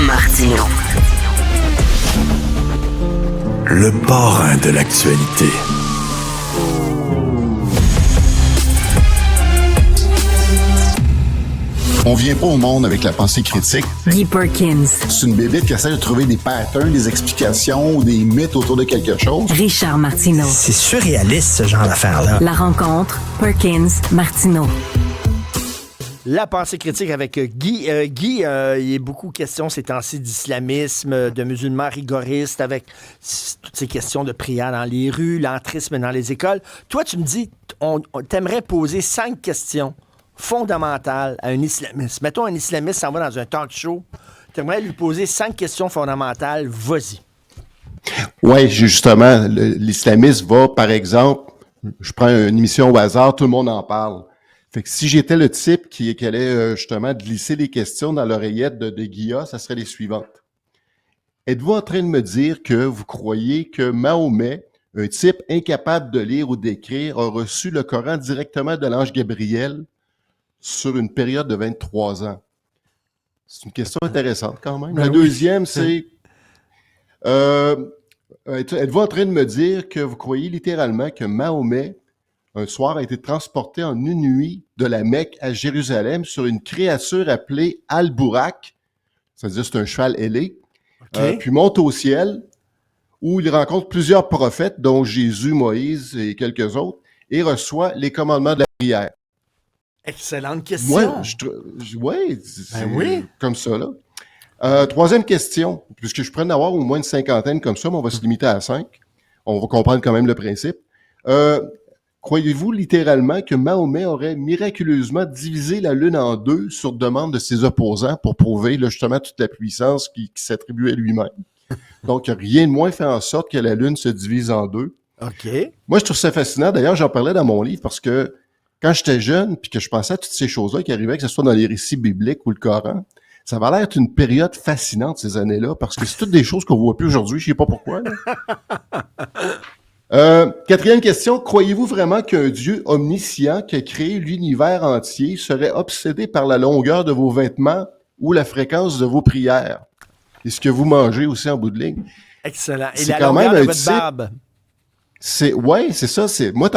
Martino. Le parrain de l'actualité. On vient pas au monde avec la pensée critique. Guy Perkins. C'est une bébête qui essaie de trouver des patterns, des explications ou des mythes autour de quelque chose. Richard Martineau. C'est surréaliste, ce genre d'affaires-là. La rencontre, Perkins-Martineau. La pensée critique avec Guy. Guy, il y a beaucoup de questions ces temps-ci d'islamisme, de musulmans rigoristes, avec toutes ces questions de prière dans les rues, l'entrisme dans les écoles. Toi, tu me dis, t'aimerais poser 5 questions fondamentales à un islamiste. Mettons, un islamiste s'en va dans un talk show. T'aimerais lui poser 5 questions fondamentales. Vas-y. Oui, justement, l'islamiste va, par exemple, je prends une émission au hasard, tout le monde en parle. Fait que si j'étais le type qui allait justement glisser les questions dans l'oreillette de Guilla, ça serait les suivantes. Êtes-vous en train de me dire que vous croyez que Mahomet, un type incapable de lire ou d'écrire, a reçu le Coran directement de l'ange Gabriel sur une période de 23 ans? C'est une question intéressante quand même. La deuxième, c'est êtes-vous en train de me dire que vous croyez littéralement que Mahomet, un soir, a été transporté en une nuit de la Mecque à Jérusalem sur une créature appelée Al-Bourak, c'est-à-dire c'est un cheval ailé, puis monte au ciel, où il rencontre plusieurs prophètes, dont Jésus, Moïse et quelques autres, et reçoit les commandements de la prière. Excellente question. Oui, c'est comme ça, là. Troisième question, puisque je pourrais en avoir au moins une cinquantaine comme ça, mais on va se limiter à 5. On va comprendre quand même le principe. Croyez-vous littéralement que Mahomet aurait miraculeusement divisé la Lune en deux sur demande de ses opposants pour prouver là, justement toute la puissance qui s'attribuait lui-même? Donc, rien de moins fait en sorte que la Lune se divise en deux. OK. Moi, je trouve ça fascinant. D'ailleurs, j'en parlais dans mon livre parce que quand j'étais jeune puis que je pensais à toutes ces choses-là qui arrivaient, que ce soit dans les récits bibliques ou le Coran, ça va l'air être une période fascinante ces années-là parce que c'est toutes des choses qu'on voit plus aujourd'hui. Je sais pas pourquoi. Quatrième question, croyez-vous vraiment qu'un Dieu omniscient qui a créé l'univers entier serait obsédé par la longueur de vos vêtements ou la fréquence de vos prières? Et ce que vous mangez aussi en bout de ligne? Excellent. Et c'est la quand longueur même de un votre barbe? C'est ça. Moi,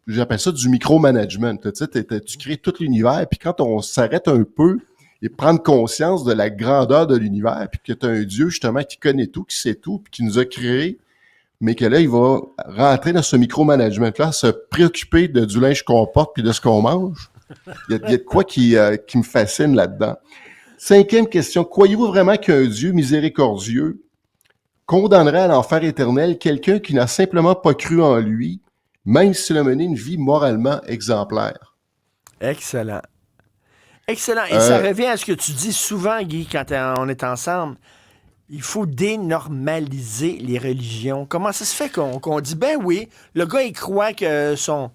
j'appelle ça du micromanagement. Tu sais, tu crées tout l'univers, puis quand on s'arrête un peu et prendre conscience de la grandeur de l'univers, puis que tu as un Dieu justement qui connaît tout, qui sait tout, puis qui nous a créés, mais que là, il va rentrer dans ce micromanagement-là, se préoccuper du linge qu'on porte puis de ce qu'on mange. Il y a de quoi qui me fascine là-dedans. Cinquième question, croyez-vous vraiment qu'un Dieu miséricordieux condamnerait à l'enfer éternel quelqu'un qui n'a simplement pas cru en lui, même s'il a mené une vie moralement exemplaire? Excellent. Excellent. Et ça revient à ce que tu dis souvent, Guy, quand on est ensemble. Il faut dénormaliser les religions. Comment ça se fait qu'on dit, ben oui, le gars, il croit que son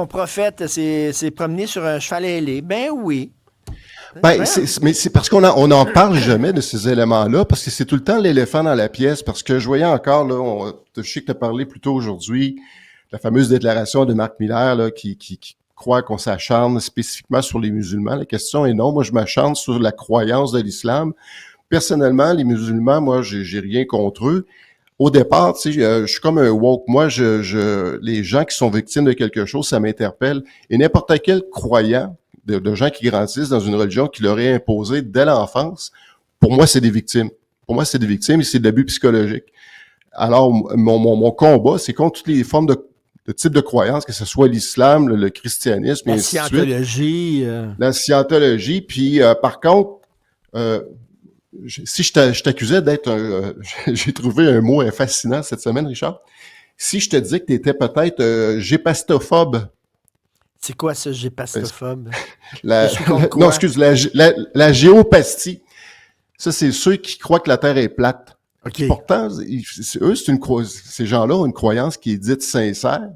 prophète s'est promené sur un cheval ailé. Ben oui. Mais c'est parce qu'on n'en parle jamais de ces éléments-là, parce que c'est tout le temps l'éléphant dans la pièce, parce que je voyais encore, là, je sais que tu as parlé plus tôt aujourd'hui, la fameuse déclaration de Marc Miller, là, qui croit qu'on s'acharne spécifiquement sur les musulmans. La question est non, moi je m'acharne sur la croyance de l'islam. Personnellement, les musulmans, moi, j'ai rien contre eux. Au départ, tu sais, je suis comme un woke. Moi, les gens qui sont victimes de quelque chose, ça m'interpelle. Et n'importe quel croyant, de gens qui grandissent dans une religion qui leur est imposée dès l'enfance, pour moi, c'est des victimes. Pour moi, c'est des victimes et c'est de l'abus psychologique. Alors, mon combat, c'est contre toutes les formes de type de croyance, que ce soit l'islam, le christianisme, la scientologie. La scientologie. Puis, par contre, si je t'accusais d'être j'ai trouvé un mot fascinant cette semaine, Richard. Si je te disais que tu étais peut-être gépastophobe. C'est quoi ça, gépastophobe? Non, excuse, la géopastie. Ça, c'est ceux qui croient que la Terre est plate. Okay. Pourtant, ces gens-là ont une croyance qui est dite sincère.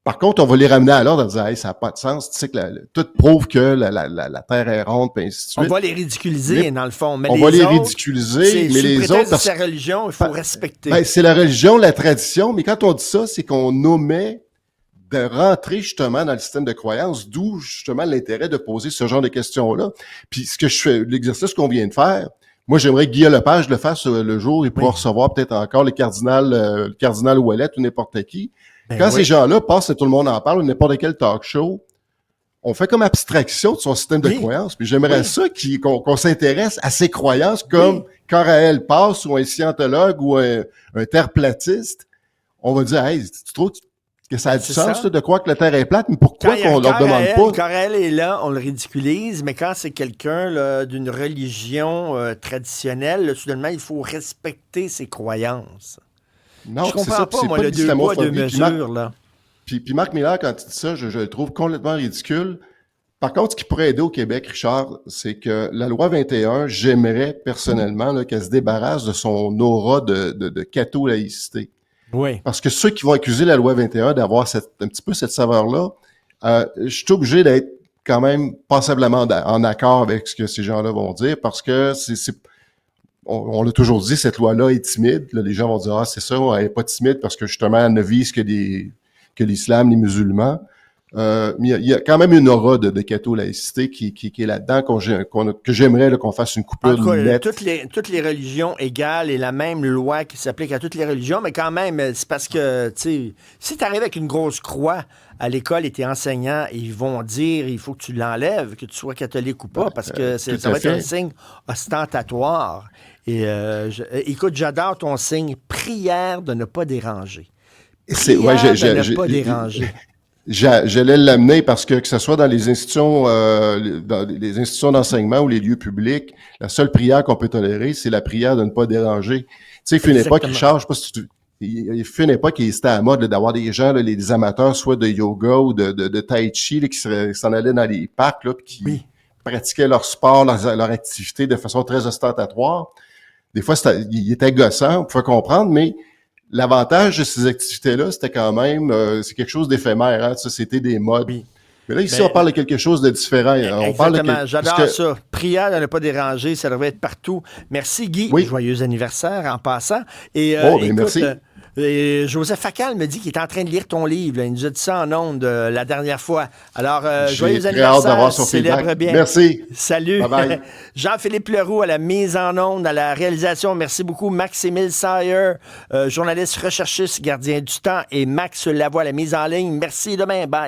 Par contre, on va les ramener à l'ordre en disant hey, ça n'a pas de sens. Tu sais que tout prouve que la Terre est ronde, puis ainsi de suite. On va les ridiculiser, dans le fond. Mais on va les ridiculiser, mais les autres. C'est sa religion, il faut respecter. Ben, c'est la religion, la tradition, mais quand on dit ça, c'est qu'on omet de rentrer justement dans le système de croyance, d'où justement l'intérêt de poser ce genre de questions-là. Puis ce que je fais, l'exercice qu'on vient de faire, Moi, j'aimerais que Guillaume Lepage le fasse le jour et pouvoir recevoir peut-être encore le cardinal Ouellet ou n'importe qui. Quand ces gens-là passent et tout le monde en parle, ou n'importe quel talk show, on fait comme abstraction de son système de croyances. Puis j'aimerais ça qu'on s'intéresse à ses croyances comme quand Raël passe ou un scientologue ou un terre-platiste. On va dire, hey, tu trouves que ça a du sens de croire que la Terre est plate, mais pourquoi qu'on leur demande pas? Quand Raël est là, on le ridiculise, mais quand c'est quelqu'un là, d'une religion traditionnelle, là, soudainement, il faut respecter ses croyances. Non, je comprends pas, moi, le deux poids, deux mesures, là. Puis Marc Miller, quand il dit ça, je le trouve complètement ridicule. Par contre, ce qui pourrait aider au Québec, Richard, c'est que la loi 21, j'aimerais personnellement là, qu'elle se débarrasse de son aura de catho-laïcité. Oui. Parce que ceux qui vont accuser la loi 21 d'avoir un petit peu cette saveur-là, je suis obligé d'être quand même passablement en accord avec ce que ces gens-là vont dire, parce que on l'a toujours dit, cette loi-là est timide. Là, les gens vont dire, c'est ça, elle n'est pas timide parce que justement, elle ne vise que l'islam, les musulmans. Mais il y a quand même une aura de catho-laïcité qui est là-dedans que j'aimerais là, qu'on fasse une coupure nette. Toutes les religions égales et la même loi qui s'applique à toutes les religions, mais quand même, c'est parce que, tu sais, si tu arrives avec une grosse croix à l'école et t'es enseignant, ils vont dire il faut que tu l'enlèves, que tu sois catholique ou pas, parce que ça va être un signe ostentatoire. Et écoute, j'adore ton signe, prière de ne pas déranger. Prière de ne pas déranger. J'allais l'amener parce que ce soit dans les institutions d'enseignement ou les lieux publics, la seule prière qu'on peut tolérer, c'est la prière de ne pas déranger. Tu sais, il fut une époque, Richard, je sais pas si il fut une époque qui était à la mode là, d'avoir des gens, là, les amateurs, soit de yoga ou de tai chi, là, qui s'en allaient dans les parcs, là, puis qui pratiquaient leur sport, leur activité de façon très ostentatoire. Des fois, il était gossant, on pouvait comprendre, mais l'avantage de ces activités-là, c'était quand même, c'est quelque chose d'éphémère, hein, ça, c'était des modes. Oui. Mais là, ici, on parle de quelque chose de différent. Exactement, j'adore ça. Prière de ne pas déranger, ça devrait être partout. Merci, Guy. Oui. Joyeux anniversaire en passant. Et, écoute, merci. Joseph Facal me dit qu'il est en train de lire ton livre. Là. Il nous a dit ça en ondes la dernière fois. Alors, joyeux anniversaire, célèbre bien. Merci. Salut. Bye bye. Jean-Philippe Leroux à la mise en ondes, à la réalisation. Merci beaucoup. Max-Émile Sayer, journaliste recherchiste, gardien du temps. Et Max Lavoie à la mise en ligne. Merci. Demain. Bye.